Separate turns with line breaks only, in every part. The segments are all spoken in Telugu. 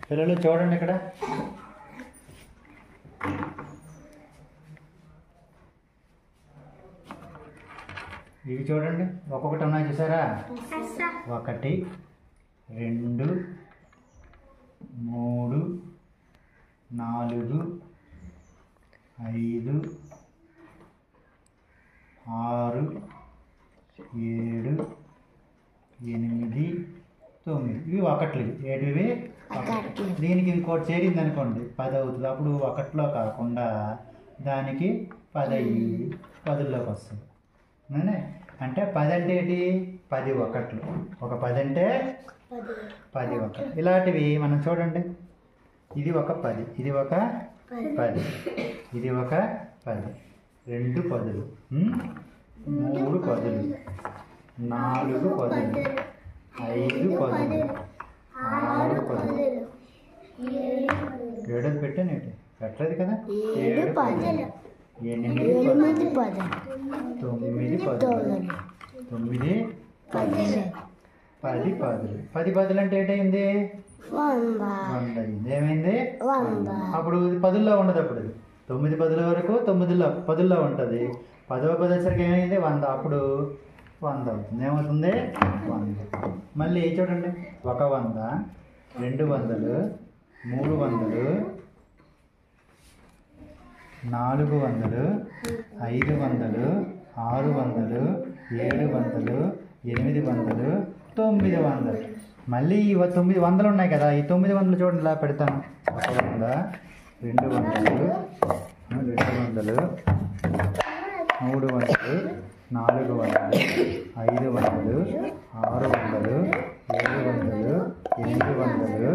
పిల్లలు చూడండి ఇక్కడ ఇవి చూడండి ఒక్కొక్కటి ఉన్నాయి చూసారా 1 2 3 4 5 6 7 8 9 ఇవి ఒకట్లు ఏటివి దీనికి ఇంకోటి చేరింది అనుకోండి 10 అవుతుంది అప్పుడు ఒకటిలో కాకుండా దానికి 10 అయ్యి 10లోకి వస్తుంది అంటే 10 అంటే ఏంటి 10 ఒకట్లు ఒక 10 అంటే 10 ఒకట్లు ఇలాంటివి మనం చూడండి ఇది ఒక 10 ఇది ఒక 10 ఇది ఒక 10 2 10 3 10 4 10 5 10 6 10 7 పెట్టానేటి పెట్టలేదు కదా 7 10 8 10 9 10 10 10 అంటే ఏంటైంది 100 అయింది ఏమైంది అప్పుడు ఇది 10లో ఉండదు అప్పుడు 9 10 వరకు 10లో ఉంటుంది 10వ 10 వచ్చరికి ఏమైంది 100 అప్పుడు 100 అవుతుంది ఏమవుతుంది 100 మళ్ళీ చూడండి 100 200 300 400 500 600 700 800 900 మళ్ళీ 900 ఉన్నాయి కదా ఈ 900 చూడండి ఇలా పెడతాను 100 200 300 400 500 600 700 800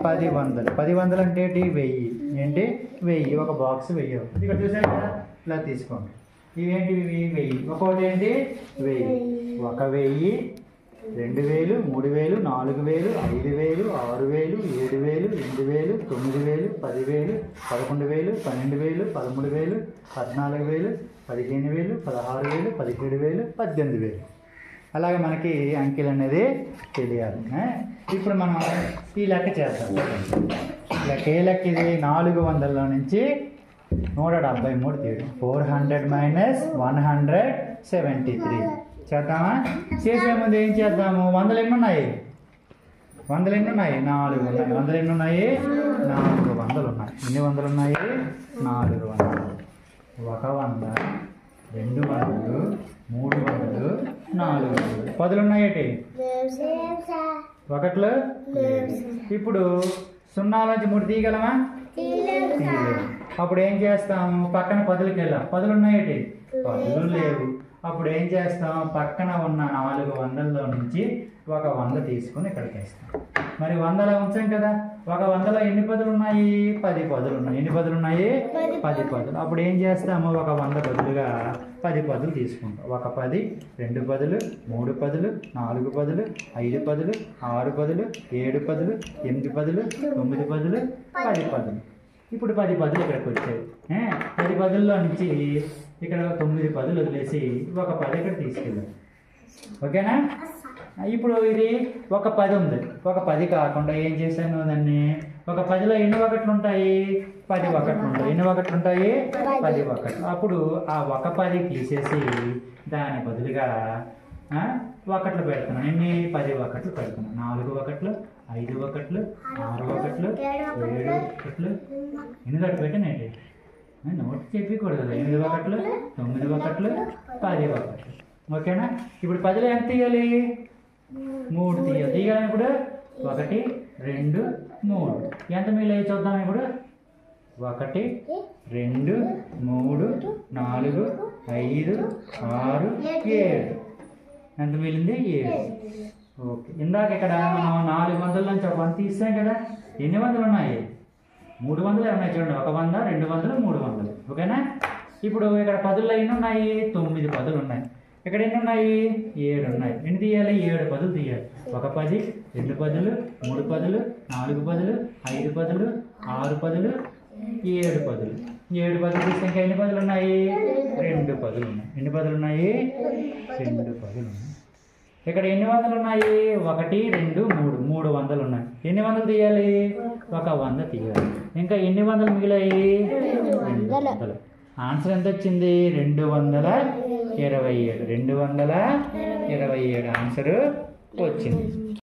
900 10 అంటే ఏంటి 1000 ఏంటి 1000 ఒక బాక్స్ 1000 ఇక్కడ చూసారు కదా ఇలా తీసుకోండి ఇవేంటివి 1000 ఒక్కొక్కటి ఏంటి 1000 1000 2000 3000 4000 5000 6000 7000 8000 9000 10000 11000 12000 13000 14000 15000 16000 17000 18000 అలాగే మనకి అంకెలు అనేది తెలియాలి ఇప్పుడు మనం ఈ లెక్క చేద్దాం లెక్క ఏ లెక్క ఇది 400లో నుంచి 173 తీయడం 400 మైనస్ 173 చేద్దామా చేసే ముందు ఏం చేద్దాము 100 ఎన్ని ఉన్నాయి 4 ఉన్నాయి 100 ఎన్ని ఉన్నాయి 400 ఉన్నాయి ఎన్ని 100 ఉన్నాయి 400 100 200 300 400 10 ఉన్నాయేటి ఒకట్లు ఇప్పుడు 0 నుంచి 3 తీయగలమా తీయలేము అప్పుడు ఏం చేస్తాము పక్కన 10కి వెళ్ళాం 10 ఉన్నాయేటి 10 లేవు అప్పుడు ఏం చేస్తాం పక్కన ఉన్న 400లో నుంచి ఒక 100 తీసుకొని ఇక్కడికి వేస్తాం మరి 100లో ఉంచాం కదా ఒక 100లో ఎన్ని 10 ఉన్నాయి 10 10 ఉన్నాయి ఎన్ని 10 ఉన్నాయి 10 10 అప్పుడు ఏం చేస్తాము ఒక 100 బదులుగా 10 10 తీసుకుంటాం ఒక 10 2 10 3 10 4 10 5 10 6 10 7 10 8 10 9 10 10 10 ఇప్పుడు 10 10 ఇక్కడికి వచ్చాయి 10 10లో నుంచి ఇక్కడ 9 10 వదిలేసి ఒక 10 ఇక్కడ తీసుకెళ్ళాం ఓకేనా ఇప్పుడు ఇది ఒక 10 ఉంది ఒక 10 కాకుండా ఏం చేశాను దాన్ని ఒక 10లో ఎన్ని ఒకట్లు ఉంటాయి 10 ఒకట్లు ఉంటాయి ఎన్ని ఒకట్లు ఉంటాయి 10 ఒకట్లు అప్పుడు ఆ ఒక 10 తీసేసి దాని బదులుగా ఒకట్లు పెడుతున్నాను ఎన్ని 10 ఒకట్లు పెడుతున్నాను 4 ఒకట్లు 5 ఒకట్లు 6 ఒకట్లు 7 ఒకట్లు ఎన్ని ఒకట్లు పెట్టినండి నోట్ చెప్పకూడదు కదా 8 ఒకట్లు 9 ఒకట్లు 10 ఒకట్లు ఓకేనా ఇప్పుడు 10లో ఎంత తీయాలి 3 తీయాలి తీయాలని ఇప్పుడు 1 2 3 ఎంత మిగిలిన చూద్దాం ఇప్పుడు 1 2 3 4 5 6 7 ఎంత మిగిలింది 7 ఓకే ఇందాక ఇక్కడ మనం 400 నుంచి ఒక 100 తీసాం కదా ఎన్ని 100 ఉన్నాయి 300 ఉన్నాయి చూడండి ఒక 100 200 300 ఓకేనా ఇప్పుడు ఇక్కడ 10లో ఎన్ని ఉన్నాయి 9 10 ఉన్నాయి ఇక్కడ ఎన్ని ఉన్నాయి 7 ఉన్నాయి ఎన్ని తీయాలి 7 10 తీయాలి ఒక 10 2 10 3 10 4 10 5 10 6 10 7 10 7 10 తీస్తే ఇంకా ఎన్ని 10 ఉన్నాయి 2 10 ఉన్నాయి ఎన్ని 10 ఉన్నాయి 2 10 ఉన్నాయి ఇక్కడ ఎన్ని వందలు ఉన్నాయి? 1, 2, 3 300 ఉన్నాయి. ఎన్ని వందలు తీయాలి? 100 తీయాలి. ఇంకా ఎన్ని వందలు మిగిలాయి? 200. ఆన్సర్ ఎంత వచ్చింది? 227. 227 ఆన్సర్ వచ్చింది.